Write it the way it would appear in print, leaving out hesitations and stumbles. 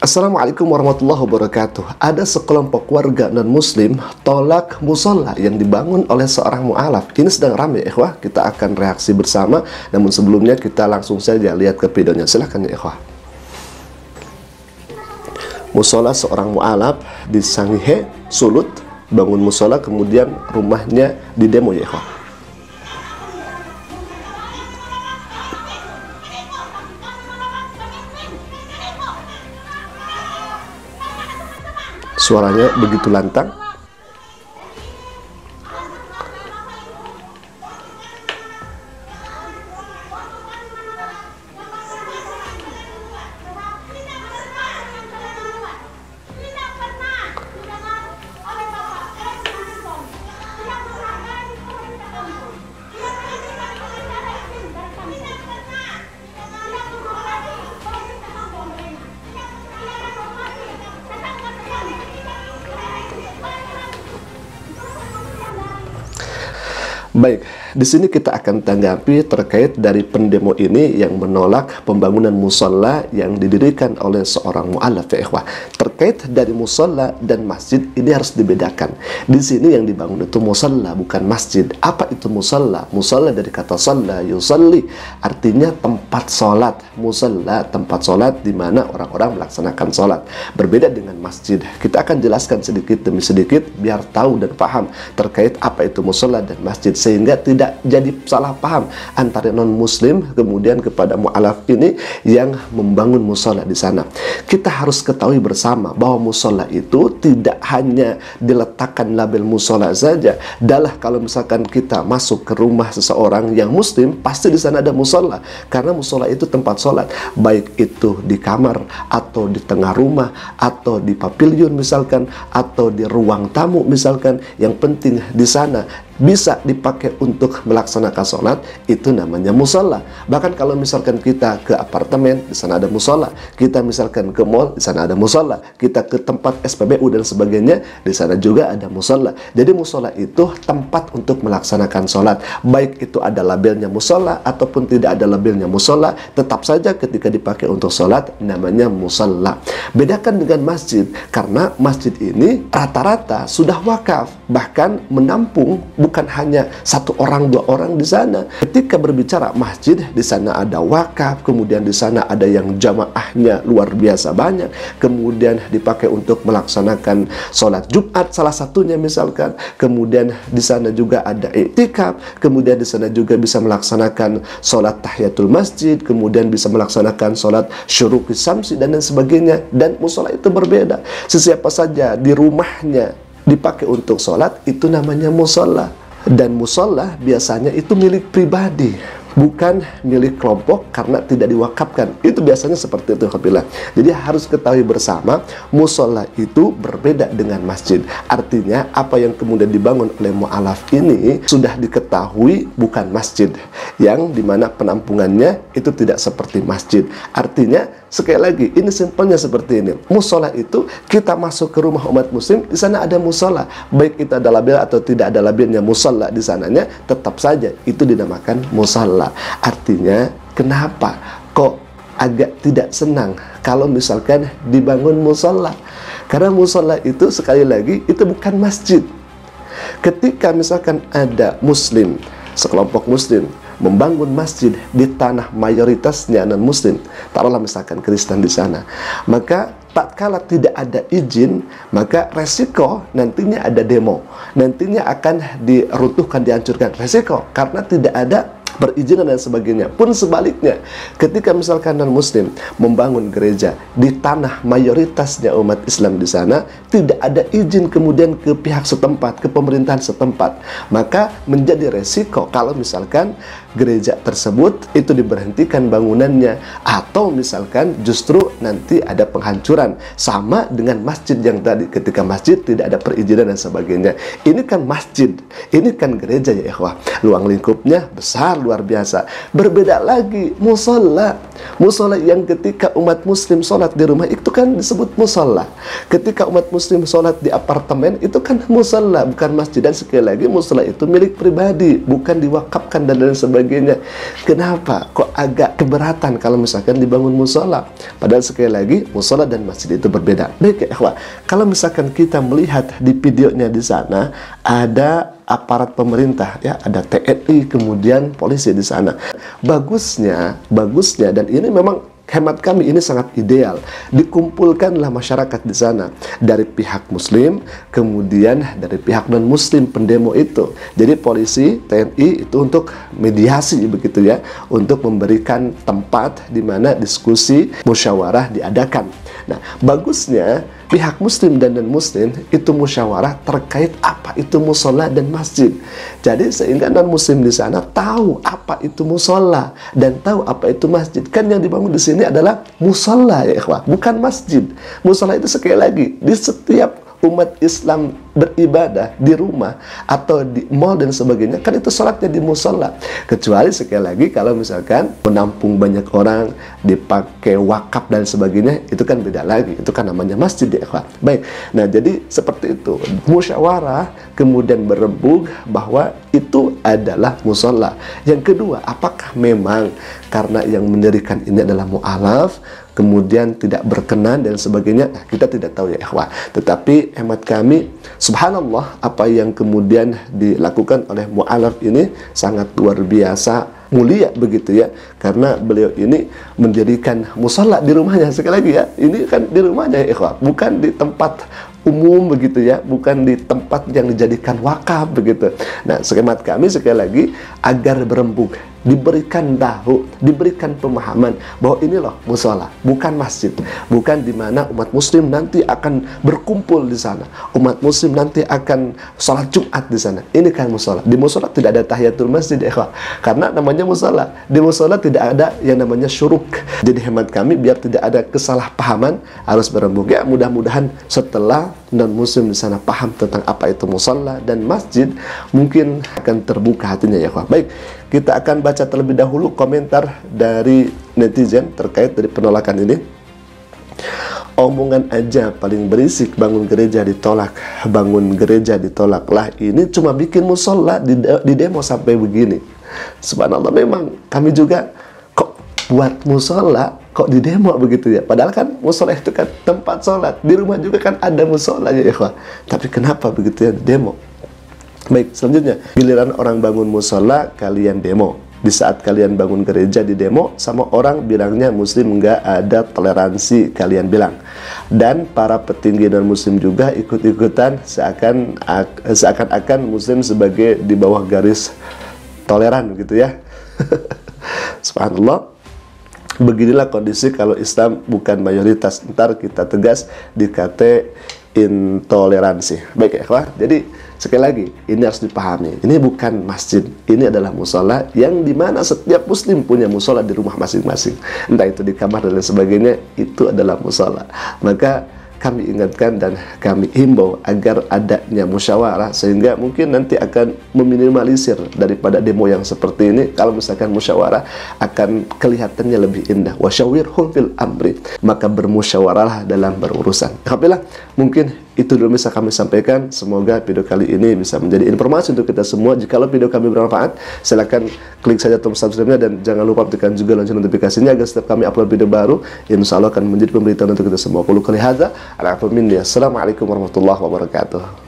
Assalamualaikum warahmatullahi wabarakatuh. Ada sekelompok warga non-muslim tolak musola yang dibangun oleh seorang mu'alaf. Ini sedang ramai, ikhwah. Kita akan reaksi bersama. Namun sebelumnya kita langsung saja lihat ke videonya. Silahkan ya, ikhwah. Musola seorang mu'alaf di Sangihe, Sulut. Bangun musola, kemudian rumahnya didemo ya, ikhwah. Suaranya begitu lantang. Baik, di sini kita akan tanggapi terkait dari pendemo ini yang menolak pembangunan musola yang didirikan oleh seorang mu'alaf, ya ikhwah. Terkait dari musola dan masjid ini harus dibedakan. Di sini yang dibangun itu musola, bukan masjid. Apa itu musola? Musola dari kata shalla, yusalli, artinya tempat sholat. Musola, tempat sholat di mana orang-orang melaksanakan sholat. Berbeda dengan masjid. Kita akan jelaskan sedikit demi sedikit biar tahu dan paham terkait apa itu musola dan masjid, sehingga tidak jadi salah paham antara non-muslim kemudian kepada mu'alaf ini yang membangun musola di sana. Kita harus ketahui bersama bahwa musola itu tidak hanya diletakkan label musola saja. Dalah kalau misalkan kita masuk ke rumah seseorang yang muslim, pasti di sana ada musola, karena musola itu tempat sholat, baik itu di kamar atau di tengah rumah atau di pavilion misalkan, atau di ruang tamu misalkan. Yang penting di sana bisa dipakai untuk melaksanakan sholat, itu namanya musola. Bahkan kalau misalkan kita ke apartemen, di sana ada musola. Kita misalkan ke mall, di sana ada musola. Kita ke tempat SPBU dan sebagainya, di sana juga ada musola. Jadi musola itu tempat untuk melaksanakan sholat. Baik itu ada labelnya musola ataupun tidak ada labelnya musola, tetap saja ketika dipakai untuk sholat namanya musola. Bedakan dengan masjid, karena masjid ini rata-rata sudah wakaf, bahkan menampung bukan hanya satu orang, dua orang di sana. Ketika berbicara masjid, di sana ada wakaf, kemudian di sana ada yang jamaahnya luar biasa banyak, kemudian dipakai untuk melaksanakan sholat Jumat salah satunya misalkan, kemudian di sana juga ada i'tikaf, kemudian di sana juga bisa melaksanakan sholat tahiyatul masjid, kemudian bisa melaksanakan sholat syuruqis samsi dan lain sebagainya. Dan musola itu berbeda. Sesiapa saja di rumahnya dipakai untuk sholat, itu namanya musola. Dan musola biasanya itu milik pribadi, bukan milik kelompok karena tidak diwakafkan. Itu biasanya seperti itu, alhamdulillah. Jadi harus ketahui bersama, musola itu berbeda dengan masjid. Artinya apa yang kemudian dibangun oleh mu'alaf ini sudah diketahui bukan masjid, yang dimana penampungannya itu tidak seperti masjid. Artinya sekali lagi, ini simpelnya seperti ini. Musola itu kita masuk ke rumah umat muslim, di sana ada musola. Baik itu ada label atau tidak ada labelnya musola di sananya, tetap saja itu dinamakan musola. Artinya, kenapa kok agak tidak senang kalau misalkan dibangun musola? Karena musola itu sekali lagi itu bukan masjid. Ketika misalkan ada muslim, sekelompok muslim membangun masjid di tanah mayoritasnya non-muslim, taruhlah misalkan Kristen di sana, maka tatkala tidak ada izin, maka resiko nantinya ada demo, nantinya akan diruntuhkan, dihancurkan. Resiko karena tidak ada perizinan dan sebagainya. Pun sebaliknya, ketika misalkan non-muslim membangun gereja di tanah mayoritasnya umat Islam di sana, tidak ada izin kemudian ke pihak setempat, ke pemerintahan setempat, maka menjadi resiko kalau misalkan gereja tersebut itu diberhentikan bangunannya, atau misalkan justru nanti ada penghancuran. Sama dengan masjid yang tadi, ketika masjid tidak ada perizinan dan sebagainya. Ini kan masjid, ini kan gereja ya ikhwah, luang lingkupnya besar, luar biasa. Berbeda lagi musola. Musola yang ketika umat muslim sholat sholat di rumah itu kan disebut musola. Ketika umat muslim sholat di apartemen itu kan musola, bukan masjid. Dan sekali lagi musola itu milik pribadi, bukan diwakafkan dan lain sebagainya. Kenapa kok agak keberatan kalau misalkan dibangun musola? Padahal sekali lagi musola dan masjid itu berbeda. Baik ya ikhwah, kalau misalkan kita melihat di videonya di sana ada aparat pemerintah, ya, ada TNI, kemudian polisi di sana. Bagusnya dan ini memang hemat kami ini sangat ideal, dikumpulkanlah masyarakat di sana dari pihak muslim, kemudian dari pihak non muslim pendemo itu. Jadi polisi, TNI itu untuk mediasi begitu ya, untuk memberikan tempat di mana diskusi musyawarah diadakan. Nah, bagusnya pihak muslim dan non-muslim itu musyawarah terkait apa itu musola dan masjid. Jadi sehingga non-muslim di sana tahu apa itu musola dan tahu apa itu masjid. Kan yang dibangun di sini adalah musola ya ikhwah, bukan masjid. Musola itu sekali lagi di setiap umat Islam beribadah di rumah atau di mall dan sebagainya, kan itu sholatnya di musola. Kecuali sekali lagi kalau misalkan menampung banyak orang, dipakai wakaf dan sebagainya, itu kan beda lagi, itu kan namanya masjid ya ikhwan. Baik, nah jadi seperti itu, musyawarah kemudian berembuk bahwa itu adalah musola. Yang kedua, apakah memang karena yang mendirikan ini adalah mu'alaf, kemudian tidak berkenan dan sebagainya, kita tidak tahu ya ikhwah. Tetapi hemat kami, subhanallah, apa yang kemudian dilakukan oleh mu'alaf ini sangat luar biasa mulia begitu ya, karena beliau ini mendirikan musola di rumahnya. Sekali lagi ya, ini kan di rumahnya ya ikhwah, bukan di tempat umum begitu ya, bukan di tempat yang dijadikan wakaf begitu. Nah, hemat kami sekali lagi agar berembuk, diberikan tahu, diberikan pemahaman bahwa ini loh musola, bukan masjid, bukan di mana umat muslim nanti akan berkumpul di sana, umat muslim nanti akan sholat Jumat di sana. Ini kan musola. Di musola tidak ada tahiyatul masjid ya ikhwah, karena namanya musola. Di musola tidak ada yang namanya syuruk. Jadi hemat kami biar tidak ada kesalahpahaman harus berembuk ya. Mudah-mudahan setelah non muslim di sana paham tentang apa itu musola dan masjid, mungkin akan terbuka hatinya ya ikhwah. Baik, kita akan baca terlebih dahulu komentar dari netizen terkait dari penolakan ini. Omongan aja paling berisik, bangun gereja ditolak, bangun gereja ditolak. Lah ini cuma bikin musola di demo sampai begini. Subhanallah, memang kami juga kok buat musola kok di demo begitu ya. Padahal kan musola itu kan tempat sholat, di rumah juga kan ada musola ya ikhwah. Tapi kenapa begitu ya di demo? Baik, selanjutnya, giliran orang bangun musola kalian demo. Di saat kalian bangun gereja di demo, sama orang bilangnya muslim, nggak ada toleransi kalian bilang. Dan para petinggi non muslim juga ikut-ikutan seakan-akan muslim sebagai di bawah garis toleran gitu ya. Subhanallah. Beginilah kondisi kalau Islam bukan mayoritas. Ntar kita tegas dikata intoleransi. Baik ya ikhwah. Jadi sekali lagi ini harus dipahami. Ini bukan masjid. Ini adalah musola yang dimana setiap muslim punya musola di rumah masing-masing. Entah itu di kamar dan lain sebagainya, itu adalah musola. Maka kami ingatkan dan kami himbau agar adanya musyawarah, sehingga mungkin nanti akan meminimalisir daripada demo yang seperti ini. Kalau misalkan musyawarah akan kelihatannya lebih indah. Wasyawirhum fil amri, maka bermusyawarahlah dalam berurusan. Alhamdulillah, mungkin itu dulu bisa kami sampaikan. Semoga video kali ini bisa menjadi informasi untuk kita semua. Jikalau video kami bermanfaat, silakan klik saja tombol subscribe-nya dan jangan lupa tekan juga lonceng notifikasinya agar setiap kami upload video baru, insya Allah akan menjadi pemberitahuan untuk kita semua. Qulu qouli hadza, assalamualaikum warahmatullahi wabarakatuh.